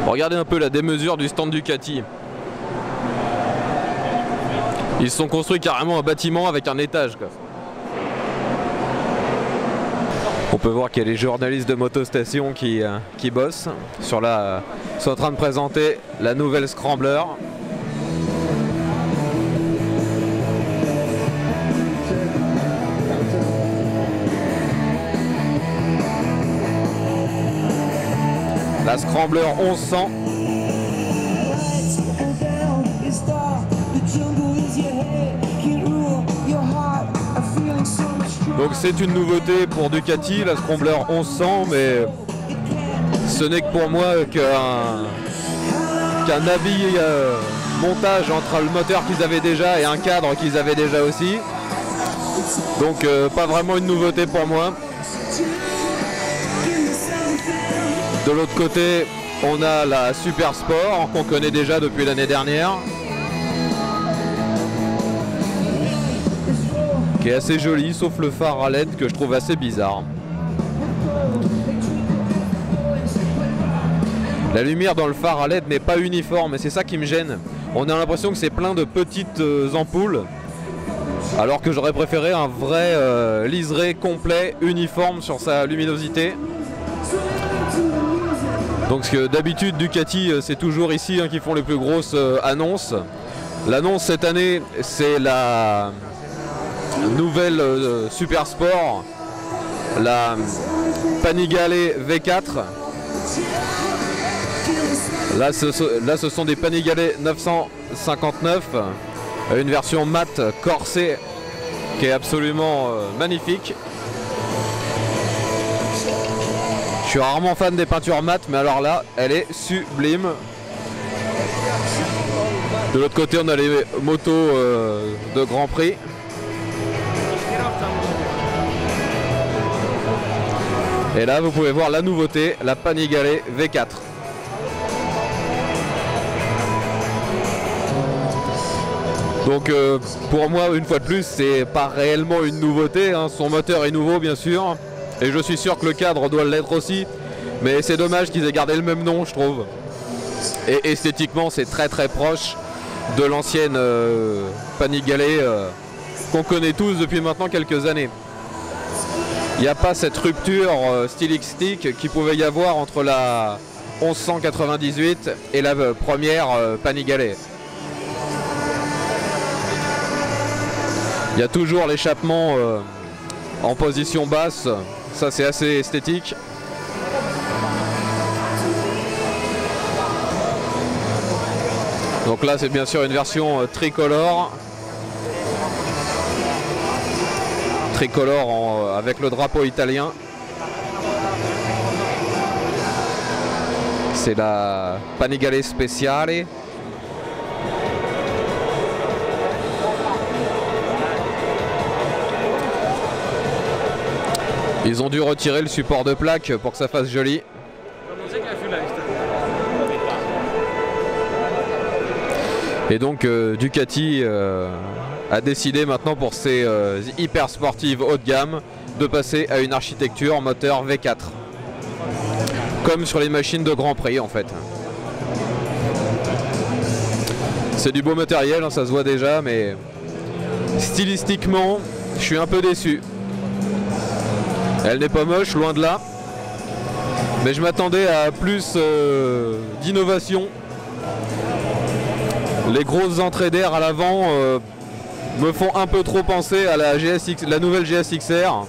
Regardez un peu la démesure du stand Ducati. Ils se sont construits carrément un bâtiment avec un étage, quoi. On peut voir qu'il y a les journalistes de Motostation qui bossent sur sont en train de présenter la nouvelle Scrambler. La Scrambler 1100. Donc c'est une nouveauté pour Ducati, la Scrambler 1100, mais ce n'est que pour moi qu'un habit montage entre le moteur qu'ils avaient déjà et un cadre qu'ils avaient déjà aussi. Donc pas vraiment une nouveauté pour moi. De l'autre côté, on a la Super Sport qu'on connaît déjà depuis l'année dernière, qui est assez jolie, sauf le phare à LED que je trouve assez bizarre. La lumière dans le phare à LED n'est pas uniforme et c'est ça qui me gêne. On a l'impression que c'est plein de petites ampoules, alors que j'aurais préféré un vrai liseré complet, uniforme sur sa luminosité. Donc d'habitude Ducati c'est toujours ici qui font les plus grosses annonces. L'annonce cette année c'est la nouvelle Super Sport, la Panigale V4. Là ce sont des Panigale 959, une version mat corsée qui est absolument magnifique. Je suis rarement fan des peintures mat, mais alors là, elle est sublime. De l'autre côté, on a les motos de Grand Prix. Et là, vous pouvez voir la nouveauté, la Panigale V4. Donc pour moi, une fois de plus, c'est pas réellement une nouveauté, hein. Son moteur est nouveau, bien sûr. Et je suis sûr que le cadre doit l'être aussi, mais c'est dommage qu'ils aient gardé le même nom, je trouve. Et esthétiquement, c'est très très proche de l'ancienne Panigale qu'on connaît tous depuis maintenant quelques années. Il n'y a pas cette rupture stylistique qu'il pouvait y avoir entre la 1198 et la première Panigale. Il y a toujours l'échappement en position basse. Ça c'est assez esthétique. Donc là c'est bien sûr une version tricolore. Tricolore avec le drapeau italien. C'est la Panigale Speciale. Ils ont dû retirer le support de plaque pour que ça fasse joli. Et donc Ducati a décidé maintenant pour ses hyper sportives haut de gamme de passer à une architecture moteur V4. Comme sur les machines de Grand Prix en fait. C'est du beau matériel, hein, ça se voit déjà, mais stylistiquement, je suis un peu déçu. Elle n'est pas moche, loin de là. Mais je m'attendais à plus d'innovation. Les grosses entrées d'air à l'avant me font un peu trop penser à la nouvelle GSX-R.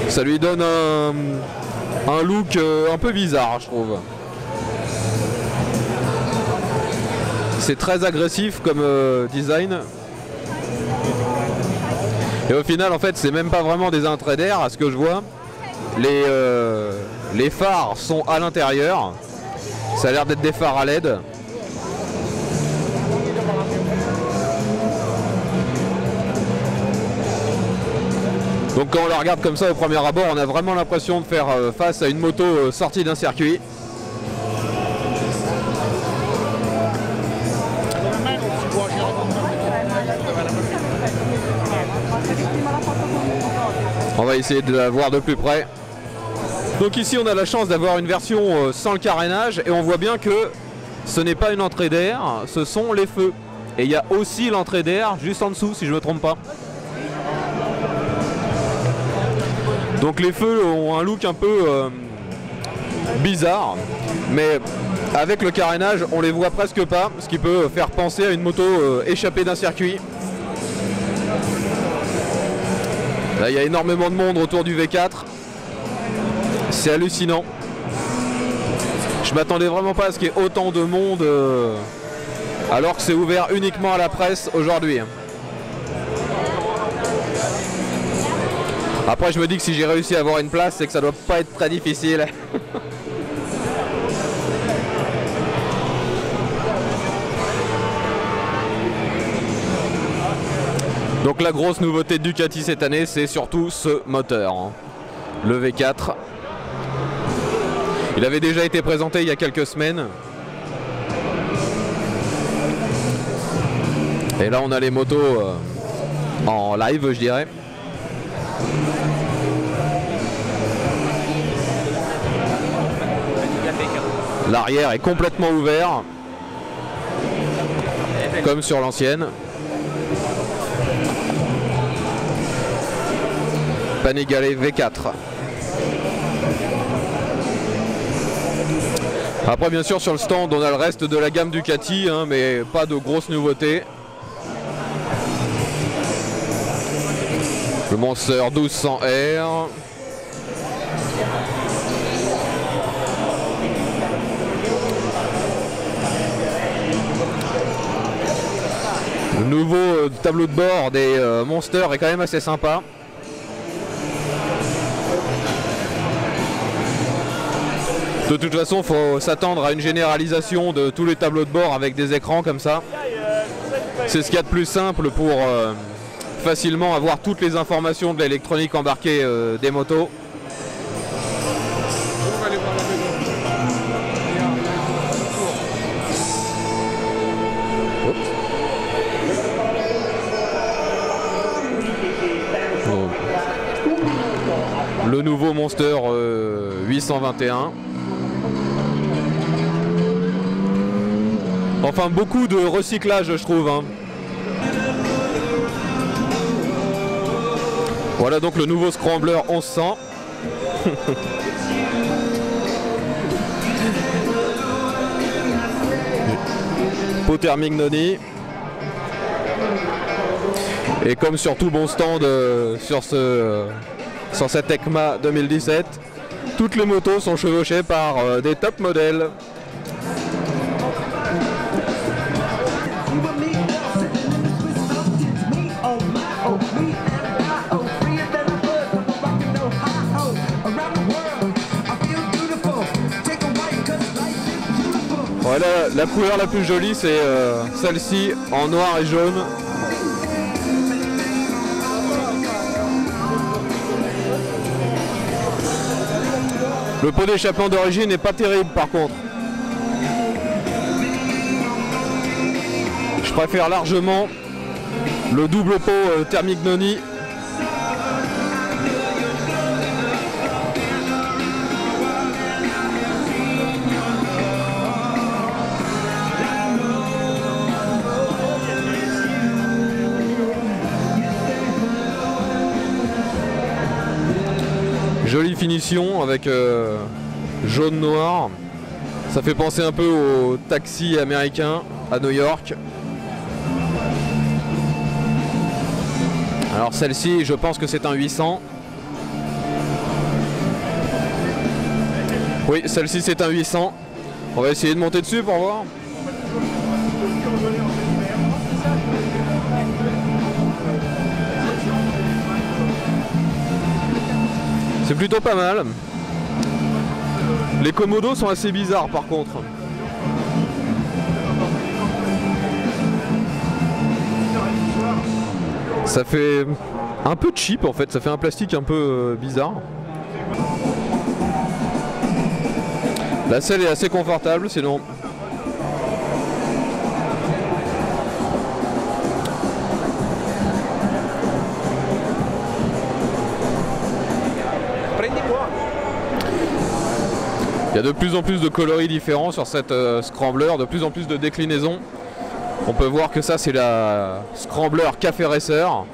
Ça lui donne un look un peu bizarre, je trouve. C'est très agressif comme design. Et au final, en fait, c'est même pas vraiment des entrées d'air, à ce que je vois. Les phares sont à l'intérieur. Ça a l'air d'être des phares à LED. Donc quand on la regarde comme ça au premier abord, on a vraiment l'impression de faire face à une moto sortie d'un circuit. On va essayer de la voir de plus près. Donc ici on a la chance d'avoir une version sans le carénage et on voit bien que ce n'est pas une entrée d'air, ce sont les feux. Et il y a aussi l'entrée d'air juste en dessous si je ne me trompe pas. Donc les feux ont un look un peu bizarre, mais avec le carénage on les voit presque pas, ce qui peut faire penser à une moto échappée d'un circuit. Là il y a énormément de monde autour du V4, c'est hallucinant. Je m'attendais vraiment pas à ce qu'il y ait autant de monde alors que c'est ouvert uniquement à la presse aujourd'hui. Après je me dis que si j'ai réussi à avoir une place, c'est que ça doit pas être très difficile. Donc la grosse nouveauté de Ducati cette année, c'est surtout ce moteur, hein. Le V4. Il avait déjà été présenté il y a quelques semaines. Et là on a les motos en live, je dirais. L'arrière est complètement ouvert, comme sur l'ancienne. Panigale V4. Après bien sûr sur le stand on a le reste de la gamme Ducati, hein, mais pas de grosses nouveautés. Le Monster 1200R. Le nouveau tableau de bord des Monster est quand même assez sympa. De toute façon, il faut s'attendre à une généralisation de tous les tableaux de bord avec des écrans comme ça. C'est ce qu'il y a de plus simple pour facilement avoir toutes les informations de l'électronique embarquée des motos. Le nouveau Monster 821. Enfin beaucoup de recyclage je trouve, hein. Voilà donc le nouveau Scrambler 1100. Pot thermique Noni. Et comme sur tout bon stand sur cette EICMA 2017, toutes les motos sont chevauchées par des top modèles. Voilà, la couleur la plus jolie c'est celle-ci en noir et jaune. Le pot d'échappement d'origine n'est pas terrible par contre. Je préfère largement le double pot thermique Noni. Jolie finition avec jaune-noir. Ça fait penser un peu au taxi américain à New York. Alors celle-ci, je pense que c'est un 800. Oui, celle-ci c'est un 800. On va essayer de monter dessus pour voir. C'est plutôt pas mal. Les commodos sont assez bizarres par contre. Ça fait un peu cheap en fait, ça fait un plastique un peu bizarre. La selle est assez confortable sinon. Il y a de plus en plus de coloris différents sur cette Scrambler, de plus en plus de déclinaisons. On peut voir que ça c'est la Scrambler Café Racer.